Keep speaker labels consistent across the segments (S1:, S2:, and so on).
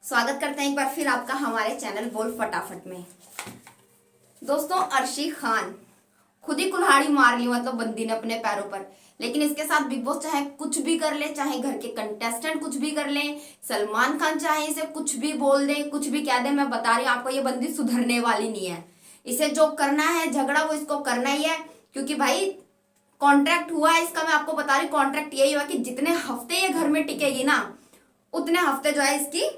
S1: स्वागत करते हैं एक बार फिर आपका हमारे चैनल बोल फटाफट में। दोस्तों, अर्शी खान खुद ही कुल्हाड़ी मार ली, मतलब बंदी ने अपने पैरों पर। लेकिन इसके साथ बिग बॉस चाहे कुछ भी कर ले, चाहे घर के कंटेस्टेंट कुछ भी कर ले, सलमान खान चाहे इसे कुछ भी बोल दे, कुछ भी कह दे, मैं बता रही हूँ आपको, ये बंदी सुधरने वाली नहीं है। इसे जो करना है झगड़ा वो इसको करना ही है, क्योंकि भाई कॉन्ट्रैक्ट हुआ है इसका। मैं आपको बता रही, कॉन्ट्रैक्ट यही हुआ कि जितने हफ्ते ये घर में टिकेगी ना, उतने हफ्ते जो है इसकी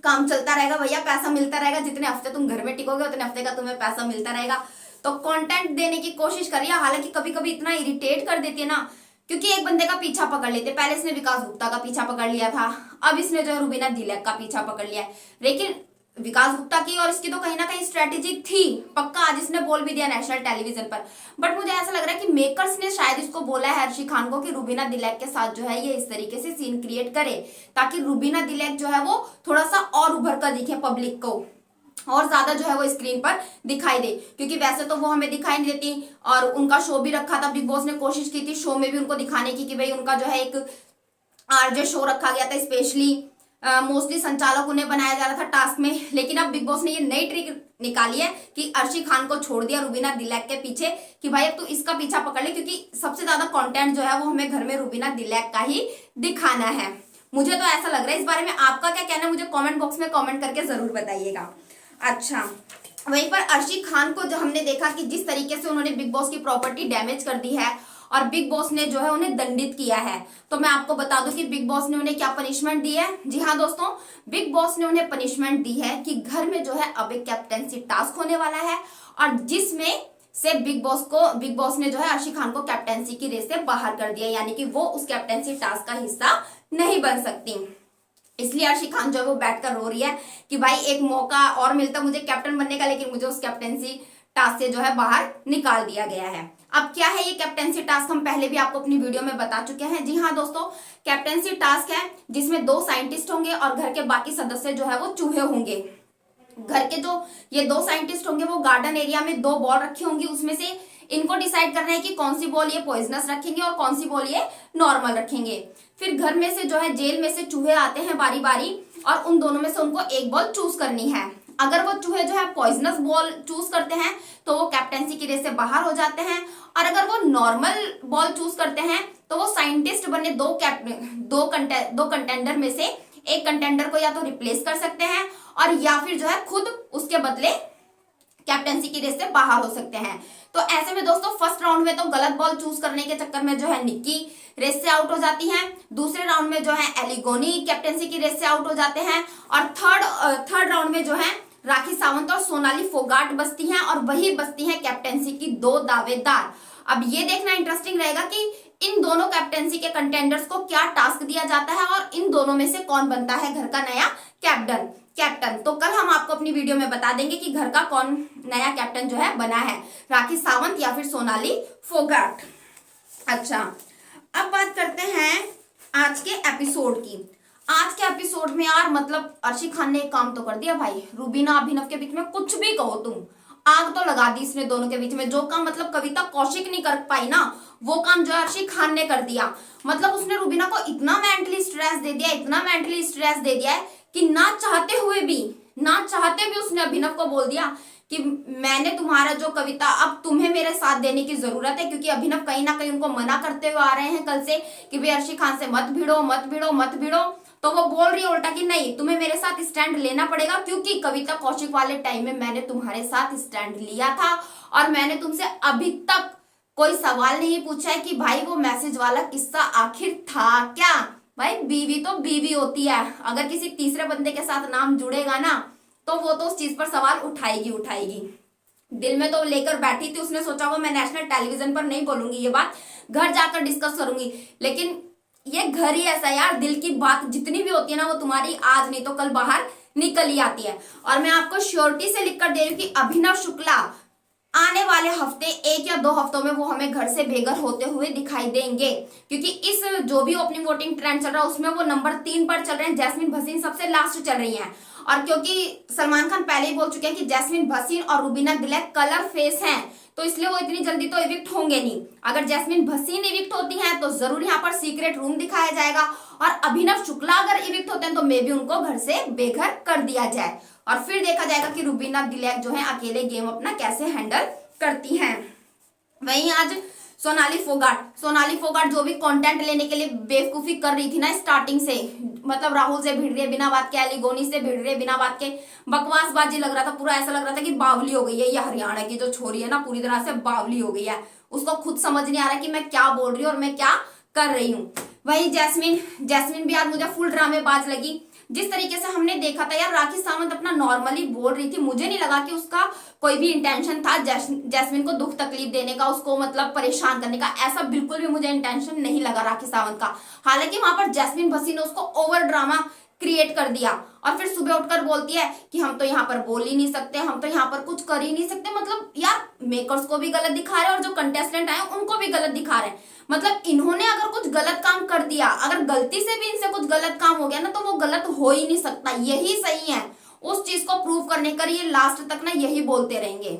S1: काम चलता रहेगा भैया, पैसा मिलता रहेगा। जितने हफ्ते तुम घर में टिकोगे उतने हफ्ते का तुम्हें पैसा मिलता रहेगा। तो कंटेंट देने की कोशिश करिए। हालांकि कभी कभी इतना इरिटेट कर देती है ना, क्योंकि एक बंदे का पीछा पकड़ लेते। पहले इसने विकास गुप्ता का पीछा पकड़ लिया था, अब इसने जो है रुबीना दिलैक का पीछा पकड़ लिया है। लेकिन विकास गुप्ता की और इसकी तो कहीं ना कहीं स्ट्रेटेजी थी पक्का, आज इसने बोल भी दिया नेशनल टेलीविजन पर। बट मुझे ऐसा लग रहा है कि मेकर्स ने शायद इसको बोला है अर्शी खान को कि रुबीना दिलैक के साथ जो है ये इस तरीके से सीन क्रिएट करे, ताकि रुबीना दिलैक जो है वो थोड़ा सा और उभर कर दिखे, पब्लिक को और ज्यादा जो है वो स्क्रीन पर दिखाई दे। क्योंकि वैसे तो वो हमें दिखाई नहीं देती, और उनका शो भी रखा था बिग बॉस ने, कोशिश की थी शो में भी उनको दिखाने की कि भाई उनका जो है एक आरजे शो रखा गया था स्पेशली, मोस्टली संचालक उन्हें बनाया जा रहा था टास्क में। लेकिन अब बिग बॉस ने ये नई ट्रिक निकाली है कि अर्शी खान को छोड़ दिया रुबीना दिलैक के पीछे, कि भाई अब तू इसका पीछा पकड़ ले, क्योंकि सबसे ज्यादा कंटेंट जो है वो हमें घर में रुबीना दिलैक का ही दिखाना है। मुझे तो ऐसा लग रहा है। इस बारे में आपका क्या कहना है, मुझे कमेंट बॉक्स में कमेंट करके जरूर बताइएगा। अच्छा, वहीं पर अर्शी खान को जो हमने देखा कि जिस तरीके से उन्होंने बिग बॉस की प्रॉपर्टी डैमेज कर दी है और बिग बॉस ने जो है उन्हें दंडित किया है, तो मैं आपको बता दूं कि बिग बॉस ने उन्हें क्या पनिशमेंट दी है। जी हाँ दोस्तों, बिग बॉस ने उन्हें पनिशमेंट दी है कि घर में जो है अब एक कैप्टेंसी टास्क होने वाला है, और जिसमें से बिग बॉस ने जो है अर्शी खान को कैप्टेंसी की रेस से बाहर कर दिया, यानी कि वो उस कैप्टेंसी टास्क का हिस्सा नहीं बन सकती। इसलिए अर्शी खान जो है वो बैठकर रो रही है कि भाई एक मौका और मिलता मुझे कैप्टन बनने का, लेकिन मुझे उस कैप्टेंसी टास्क से जो है बाहर निकाल दिया गया है। अब क्या है ये कैप्टेंसी टास्क, हम पहले भी आपको अपनी वीडियो में बता चुके हैं। जी हाँ दोस्तों, कैप्टेंसी टास्क है जिसमें 2 साइंटिस्ट होंगे और घर के बाकी सदस्य जो है वो चूहे होंगे। घर के जो ये 2 साइंटिस्ट होंगे वो गार्डन एरिया में 2 बॉल रखी होंगी, उसमें से इनको डिसाइड करना है कि कौन सी बॉल ये पॉइजनस रखेंगे और कौन सी बॉल ये नॉर्मल रखेंगे। फिर घर में से जो है जेल में से चूहे आते हैं बारी बारी, और उन दोनों में से उनको एक बॉल चूज करनी है। अगर वो चूहे जो है पॉइजनस बॉल चूज करते हैं तो वो कैप्टेंसी की रेस से बाहर हो जाते हैं, और अगर वो नॉर्मल बॉल चूज करते हैं तो वो साइंटिस्ट बने दो कंटेंडर में से एक कंटेंडर को या तो रिप्लेस कर सकते हैं, और या फिर जो है खुद उसके बदले कैप्टेंसी की रेस से बाहर हो सकते हैं। तो ऐसे में दोस्तों फर्स्ट राउंड में तो गलत बॉल चूज करने के चक्कर में जो है निक्की रेस से आउट हो जाती हैं। दूसरे राउंड में जो है एलिगोनी कैप्टेंसी की रेस से आउट हो जाते हैं, और थर्ड राउंड में जो है राखी सावंत और सोनाली फोगाट बचती हैं, और वही बचती हैं कैप्टेंसी की 2 दावेदार। अब ये देखना इंटरेस्टिंग रहेगा कि इन दोनों कैप्टेंसी के कंटेंडर्स को क्या टास्क दिया जाता है, और इन दोनों में से कौन बनता है घर का नया कैप्टन। तो कल हम आपको अपनी वीडियो में बता देंगे कि घर का कौन नया कैप्टन जो है बना है, राखी सावंत या फिर सोनाली फोगाट। अच्छा, अब बात करते हैं आज के एपिसोड की। आज के एपिसोड में यार मतलब अर्शी खान ने एक काम तो कर दिया भाई, रुबीना अभिनव के बीच में कुछ भी कहो तुम, आग तो लगा दी इसने दोनों के बीच में। जो काम मतलब कविता कौशिक नहीं कर पाई ना, वो काम जो अर्शी खान ने कर दिया। मतलब उसने रुबीना को इतना मेंटली स्ट्रेस दे दिया है कि ना चाहते भी उसने अभिनव को बोल दिया कि मैंने तुम्हारा जो कविता, अब तुम्हें मेरे साथ देने की जरूरत है, क्योंकि अभिनव कहीं ना कहीं उनको मना करते हुए आ रहे हैं कल से कि भाई अर्शी खान से मत भिड़ो। तो वो बोल रही है उल्टा कि नहीं, तुम्हें मेरे साथ स्टैंड लेना पड़ेगा, क्योंकि कविता कौशिक वाले टाइम में मैंने तुम्हारे साथ स्टैंड लिया था, और मैंने तुमसे अभी तक कोई सवाल नहीं पूछा है कि भाई वो मैसेज वाला किस्सा आखिर था क्या। भाई बीवी तो बीवी होती है, अगर किसी तीसरे बंदे के साथ नाम जुड़ेगा ना तो वो तो उस चीज पर सवाल उठाएगी। दिल में तो लेकर बैठी थी, उसने सोचा वो मैं नेशनल टेलीविजन पर नहीं बोलूंगी, ये बात घर जाकर डिस्कस करूंगी। लेकिन ये घर ही ऐसा यार, दिल की बात जितनी भी होती है ना वो तुम्हारी आज नहीं तो कल बाहर निकल ही आती है। और मैं आपको श्योरिटी से लिखकर दे रही हूँ कि अभिनव शुक्ला आने वाले हफ्ते 1 या 2 हफ्तों में वो हमें घर से बेघर होते हुए दिखाई देंगे, क्योंकि इस जो भी ओपनिंग वोटिंग ट्रेंड चल रहा है उसमें वो नंबर 3 पर चल रहे हैं। जैस्मिन भसीन सबसे लास्ट चल रही हैं, और क्योंकि सलमान खान पहले ही बोल चुके हैं कि जैस्मिन भसीन और रुबीना दिलैक कलर फेस हैं, तो इसलिए वो इतनी जल्दी तो इविक्ट होंगे नहीं। अगर जैस्मिन भसीन इविक्ट होती हैं तो जरूर यहाँ पर सीक्रेट रूम दिखाया जाएगा, और अभिनव शुक्ला अगर इविक्ट होते हैं तो मे भी उनको घर से बेघर कर दिया जाए और फिर देखा जाएगा कि रुबीना दिलैक जो है अकेले गेम अपना कैसे हैंडल करती हैं। वहीं आज सोनाली फोगाट जो भी कंटेंट लेने के लिए बेवकूफी कर रही थी ना स्टार्टिंग से, मतलब राहुल से भिड़ रही है बिना बात के, एलिगोनी से भिड़ रही है बिना बात के, बकवासबाजी लग रहा था, पूरा ऐसा लग रहा था कि बावली हो गई है ये हरियाणा की जो छोरी है ना, पूरी तरह से बावली हो गई है। उसको खुद समझ नहीं आ रहा कि मैं क्या बोल रही हूँ और मैं क्या कर रही हूँ। वहीं जैस्मिन भी आज मुझे फुल ड्रामेबाज लगी। जिस तरीके से हमने देखा था यार राखी सावंत अपना नॉर्मली बोल रही थी, मुझे नहीं लगा कि उसका कोई भी इंटेंशन था जैस्मिन को दुख तकलीफ देने का, उसको मतलब परेशान करने का, ऐसा बिल्कुल भी मुझे इंटेंशन नहीं लगा राखी सावंत का। हालांकि वहां पर जैस्मिन भसी ने उसको ओवर ड्रामा क्रिएट कर दिया और फिर सुबह उठकर बोलती है कि हम तो यहाँ पर बोल ही नहीं सकते, हम तो यहाँ पर कुछ कर ही नहीं सकते। मतलब यार मेकर्स को भी गलत दिखा रहे हैं और जो कंटेस्टेंट आए उनको भी गलत दिखा रहे हैं। मतलब इन्होंने अगर कुछ गलत काम कर दिया, अगर गलती से भी इनसे कुछ गलत काम हो गया ना तो वो गलत हो ही नहीं सकता, यही सही है। उस चीज को प्रूव करने का ये लास्ट तक ना यही बोलते रहेंगे,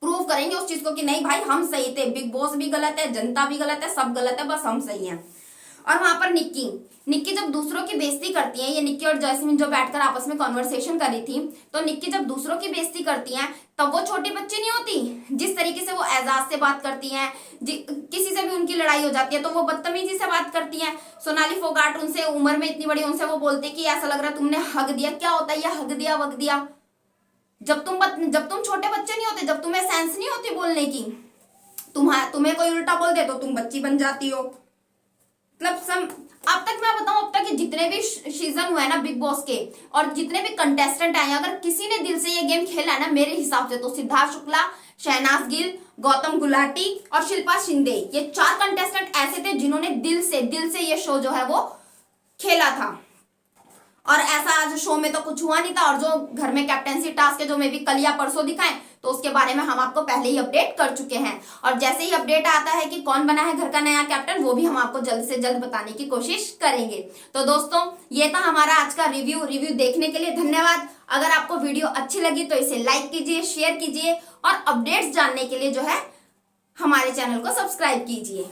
S1: प्रूव करेंगे उस चीज को कि नहीं भाई हम सही थे, बिग बॉस भी गलत है, जनता भी गलत है, सब गलत है, बस हम सही हैं। और वहां पर निक्की जब दूसरों की बेइज्जती करती है, ये निक्की और जैस्मिन जो बैठकर आपस में कॉन्वर्सेशन कर रही थी, तो निक्की जब दूसरों की बेइज्जती करती हैं तब वो छोटी बच्ची नहीं होती। जिस तरीके से वो एजाज से बात करती हैं, किसी से भी उनकी लड़ाई हो जाती है तो वो बदतमीजी से बात करती हैं। सोनाली फोगाट उनसे उम्र में इतनी बड़ी, उनसे वो बोलते कि ऐसा लग रहा है तुमने हक दिया। क्या होता है ये हक दिया वक दिया? जब तुम छोटे बच्चे नहीं होते, जब तुम्हें सेंस नहीं होती बोलने की, तुम्हें कोई उल्टा बोल दे तो तुम बच्ची बन जाती हो। मतलब अब तक मैं बताऊं, अब तक के जितने भी सीजन हुए ना बिग बॉस के और जितने भी कंटेस्टेंट आए, अगर किसी ने दिल से ये गेम खेला है ना मेरे हिसाब से तो सिद्धार्थ शुक्ला, शहनाज गिल, गौतम गुलाटी और शिल्पा शिंदे, ये 4 कंटेस्टेंट ऐसे थे जिन्होंने दिल से ये शो जो है वो खेला था। और ऐसा आज शो में तो कुछ हुआ नहीं था। और जो घर में कैप्टेंसी टास्क है जो मे भी कल या परसों दिखाएं तो उसके बारे में हम आपको पहले ही अपडेट कर चुके हैं। और जैसे ही अपडेट आता है कि कौन बना है घर का नया कैप्टन, वो भी हम आपको जल्द से जल्द बताने की कोशिश करेंगे। तो दोस्तों ये था हमारा आज का रिव्यू देखने के लिए धन्यवाद। अगर आपको वीडियो अच्छी लगी तो इसे लाइक कीजिए, शेयर कीजिए और अपडेट्स जानने के लिए जो है हमारे चैनल को सब्सक्राइब कीजिए।